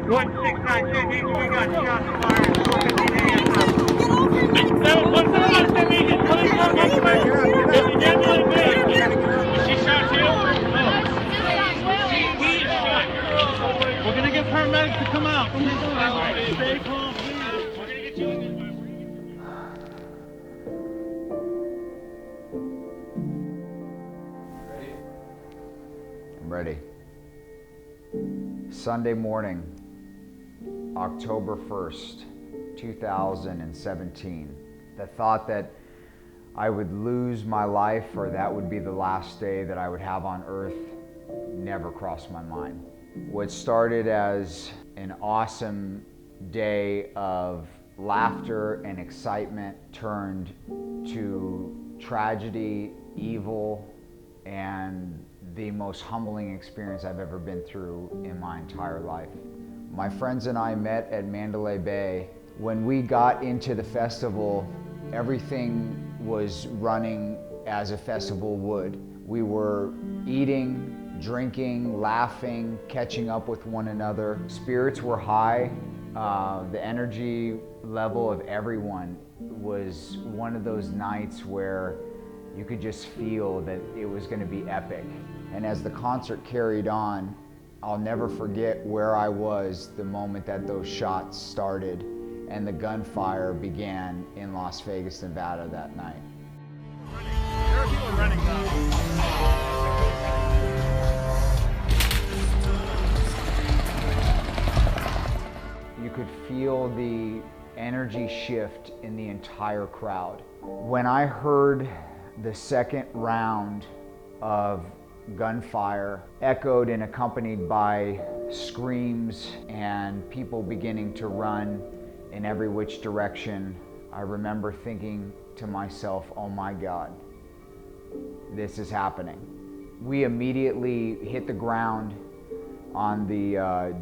1692, we got shots fired. 4:15 a.m. That was 1 immediate. Coming from the ambulance bay. She shot too? No. He shot. We're gonna get paramedics to come out. Stay calm, please. We're gonna get you in this. I'm ready. Sunday morning, October 1st, 2017. The thought that I would lose my life or that would be the last day that I would have on earth never crossed my mind. What started as an awesome day of laughter and excitement turned to tragedy, evil, and the most humbling experience I've ever been through in my entire life. My friends and I met at Mandalay Bay. When we got into the festival, everything was running as a festival would. We were eating, drinking, laughing, catching up with one another. Spirits were high. The energy level of everyone was one of those nights where you could just feel that it was going to be epic. And as the concert carried on, I'll never forget where I was the moment that those shots started and the gunfire began in Las Vegas, Nevada that night. There are people running You could feel the energy shift in the entire crowd. When I heard the second round of gunfire echoed and accompanied by screams and people beginning to run in every which direction, I remember thinking to myself, oh my God, this is happening. We immediately hit the ground on the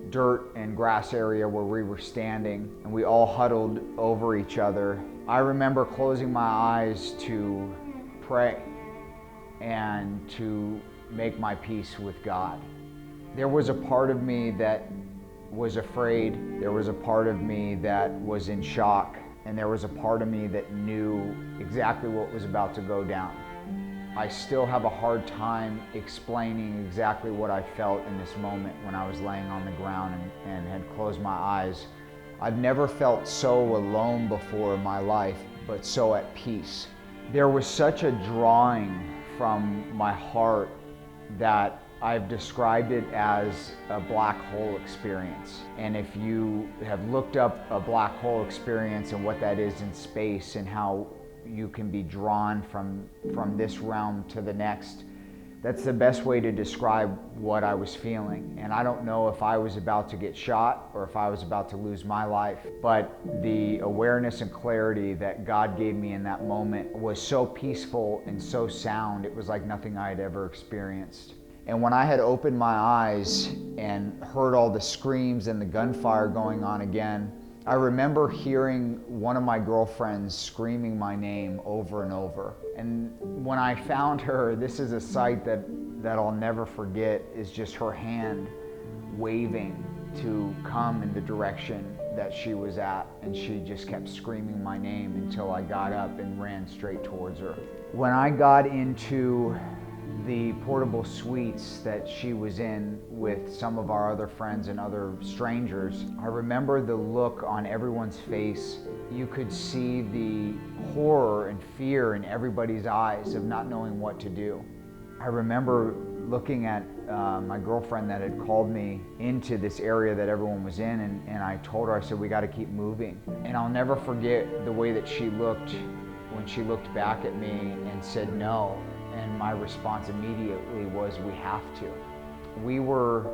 dirt and grass area where we were standing, and we all huddled over each other. I remember closing my eyes to pray and to make my peace with God. There was a part of me that was afraid, there was a part of me that was in shock, and there was a part of me that knew exactly what was about to go down. I still have a hard time explaining exactly what I felt in this moment when I was laying on the ground and had closed my eyes. I've never felt so alone before in my life, but so at peace. There was such a drawing from my heart that I've described it as a black hole experience. And if you have looked up a black hole experience and what that is in space and how you can be drawn from this realm to the next, that's the best way to describe what I was feeling. And I don't know if I was about to get shot or if I was about to lose my life, but the awareness and clarity that God gave me in that moment was so peaceful and so sound, it was like nothing I had ever experienced. And when I had opened my eyes and heard all the screams and the gunfire going on again, I remember hearing one of my girlfriends screaming my name over and over. And when I found her, this is a sight that I'll never forget, is just her hand waving to come in the direction that she was at. And she just kept screaming my name until I got up and ran straight towards her. When I got into the portable suites that she was in with some of our other friends and other strangers, I remember the look on everyone's face. You could see the horror and fear in everybody's eyes of not knowing what to do. I remember looking at my girlfriend that had called me into this area that everyone was in, and I told her, I said, we got to keep moving. And I'll never forget the way that she looked when she looked back at me and said no. And my response immediately was, we have to. We were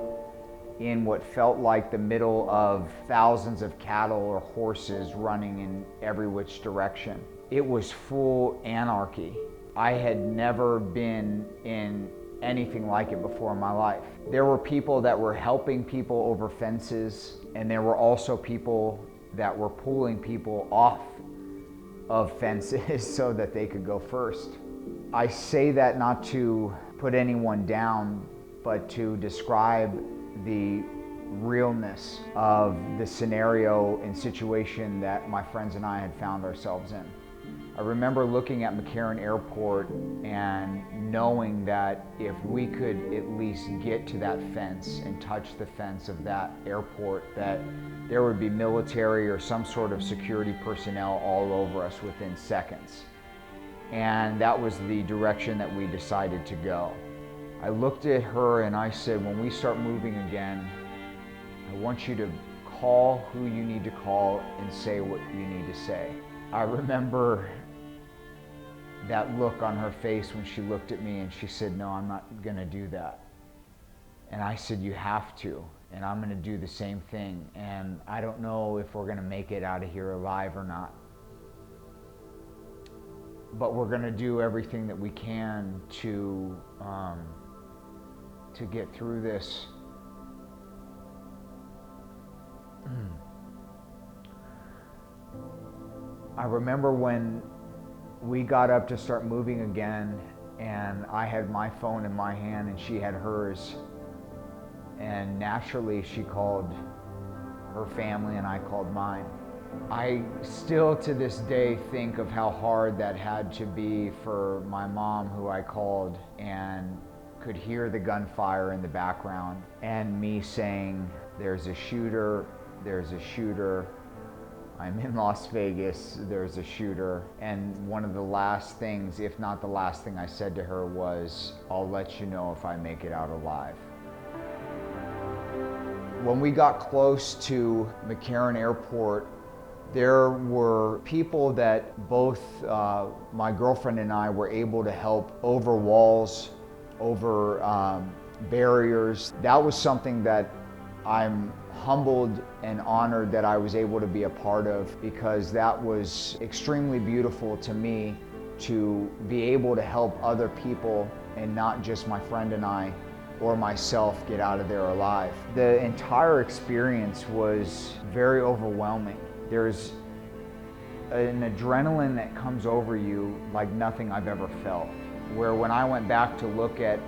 in what felt like the middle of thousands of cattle or horses running in every which direction. It was full anarchy. I had never been in anything like it before in my life. There were people that were helping people over fences, and there were also people that were pulling people off of fences so that they could go first. I say that not to put anyone down, but to describe the realness of the scenario and situation that my friends and I had found ourselves in. I remember looking at McCarran Airport and knowing that if we could at least get to that fence and touch the fence of that airport, that there would be military or some sort of security personnel all over us within seconds. And that was the direction that we decided to go. I looked at her and I said, when we start moving again, I want you to call who you need to call and say what you need to say. I remember that look on her face when she looked at me and she said, no, I'm not gonna do that. And I said, you have to, and I'm gonna do the same thing. And I don't know if we're gonna make it out of here alive or not. But we're gonna do everything that we can to get through this. I remember when we got up to start moving again, and I had my phone in my hand and she had hers, and naturally she called her family and I called mine. I still to this day think of how hard that had to be for my mom, who I called and could hear the gunfire in the background, and me saying, there's a shooter, there's a shooter. I'm in Las Vegas, there's a shooter. And one of the last things, if not the last thing I said to her was, I'll let you know if I make it out alive. When we got close to McCarran Airport, there were people that both my girlfriend and I were able to help over walls, over barriers. That was something that I'm humbled and honored that I was able to be a part of, because that was extremely beautiful to me, to be able to help other people and not just my friend and I or myself get out of there alive. The entire experience was very overwhelming. There's an adrenaline that comes over you like nothing I've ever felt, where when I went back to look at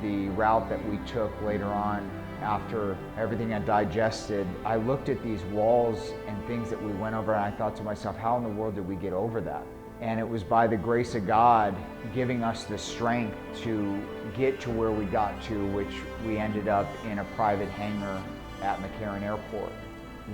the route that we took later on, after everything had digested, I looked at these walls and things that we went over, and I thought to myself, how in the world did we get over that? And it was by the grace of God giving us the strength to get to where we got to, which we ended up in a private hangar at McCarran Airport.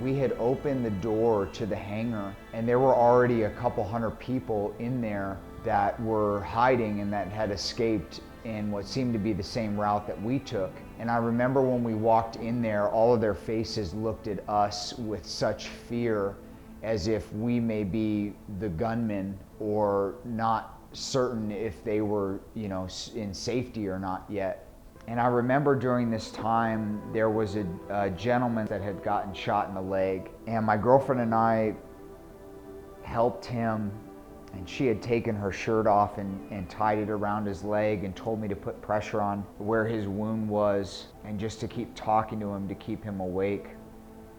We had opened the door to the hangar, and there were already a couple hundred people in there that were hiding and that had escaped in what seemed to be the same route that we took. And I remember when we walked in there, all of their faces looked at us with such fear, as if we may be the gunmen, or not certain if they were, in safety or not yet. And I remember during this time, there was a gentleman that had gotten shot in the leg, and my girlfriend and I helped him, and she had taken her shirt off and tied it around his leg and told me to put pressure on where his wound was, and just to keep talking to him to keep him awake.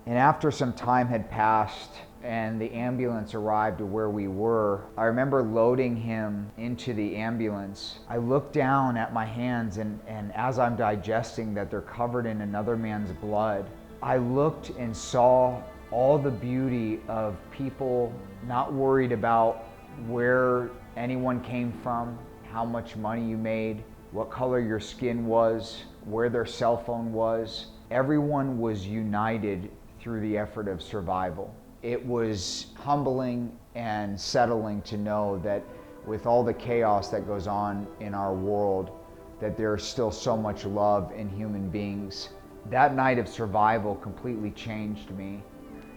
And after some time had passed and the ambulance arrived to where we were, I remember loading him into the ambulance. I looked down at my hands, and as I'm digesting that they're covered in another man's blood, I looked and saw all the beauty of people not worried about where anyone came from, how much money you made, what color your skin was, where their cell phone was. Everyone was united through the effort of survival. It was humbling and settling to know that with all the chaos that goes on in our world, that there's still so much love in human beings. That night of survival completely changed me.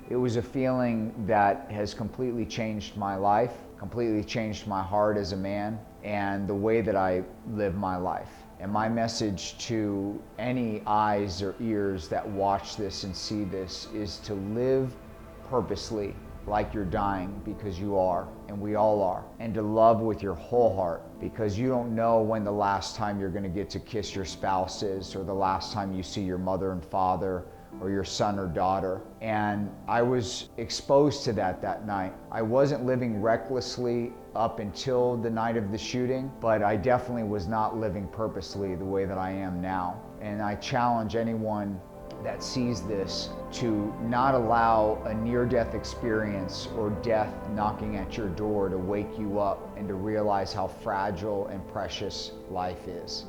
It was a feeling that has completely changed my life, completely changed my heart as a man, and the way that I live my life. And my message to any eyes or ears that watch this and see this is to live purposely, like you're dying, because you are, and we all are. And to love with your whole heart, because you don't know when the last time you're going to get to kiss your spouse is, or the last time you see your mother and father, or your son or daughter. And I was exposed to that night. I wasn't living recklessly up until the night of the shooting, but I definitely was not living purposely the way that I am now. And I challenge anyone that sees this to not allow a near-death experience or death knocking at your door to wake you up and to realize how fragile and precious life is.